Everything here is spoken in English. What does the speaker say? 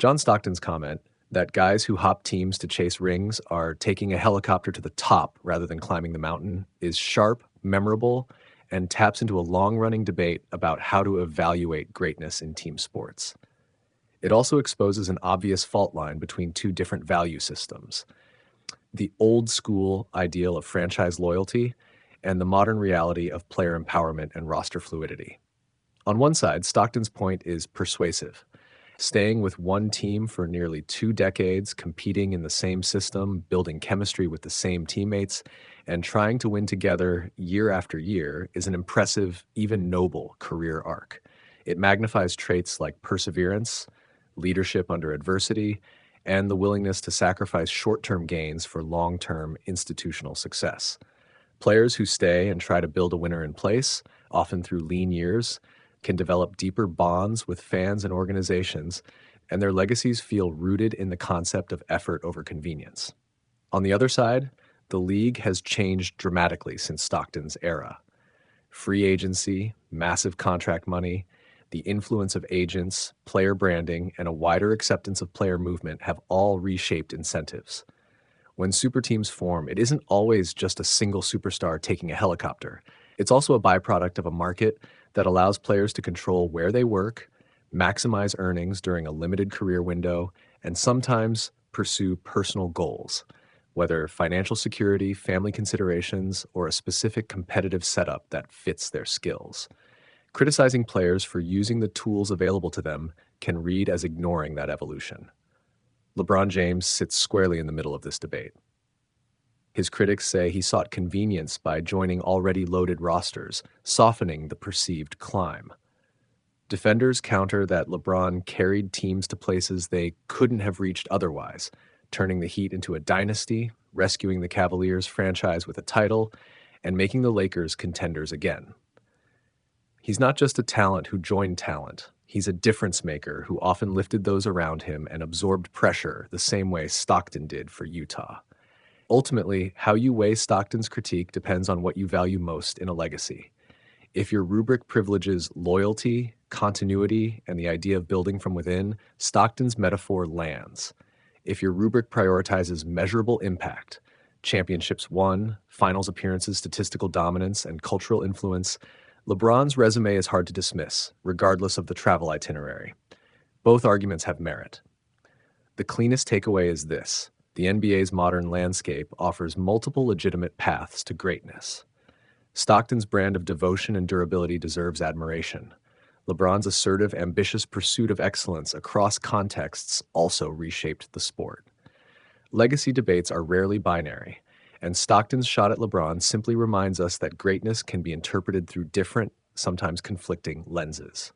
John Stockton's comment that guys who hop teams to chase rings are taking a helicopter to the top rather than climbing the mountain is sharp, memorable, and taps into a long-running debate about how to evaluate greatness in team sports. It also exposes an obvious fault line between two different value systems: the old-school ideal of franchise loyalty and the modern reality of player empowerment and roster fluidity. On one side, Stockton's point is persuasive. Staying with one team for nearly 2 decades, competing in the same system, building chemistry with the same teammates, and trying to win together year after year is an impressive, even noble career arc. It magnifies traits like perseverance, leadership under adversity, and the willingness to sacrifice short-term gains for long-term institutional success. Players who stay and try to build a winner in place, often through lean years, can develop deeper bonds with fans and organizations, and their legacies feel rooted in the concept of effort over convenience. On the other side, the league has changed dramatically since Stockton's era. Free agency, massive contract money, the influence of agents, player branding, and a wider acceptance of player movement have all reshaped incentives. When super teams form, it isn't always just a single superstar taking a helicopter. It's also a byproduct of a market that allows players to control where they work, maximize earnings during a limited career window, and sometimes pursue personal goals, whether financial security, family considerations, or a specific competitive setup that fits their skills. Criticizing players for using the tools available to them can read as ignoring that evolution. LeBron James sits squarely in the middle of this debate. His critics say he sought convenience by joining already loaded rosters, softening the perceived climb. Defenders counter that LeBron carried teams to places they couldn't have reached otherwise, turning the Heat into a dynasty, rescuing the Cavaliers franchise with a title, and making the Lakers contenders again. He's not just a talent who joined talent. He's a difference maker who often lifted those around him and absorbed pressure the same way Stockton did for Utah. Ultimately, how you weigh Stockton's critique depends on what you value most in a legacy. If your rubric privileges loyalty, continuity, and the idea of building from within, Stockton's metaphor lands. If your rubric prioritizes measurable impact, championships won, finals appearances, statistical dominance, and cultural influence, LeBron's resume is hard to dismiss, regardless of the travel itinerary. Both arguments have merit. The cleanest takeaway is this: the NBA's modern landscape offers multiple legitimate paths to greatness. Stockton's brand of devotion and durability deserves admiration. LeBron's assertive, ambitious pursuit of excellence across contexts also reshaped the sport. Legacy debates are rarely binary, and Stockton's shot at LeBron simply reminds us that greatness can be interpreted through different, sometimes conflicting lenses.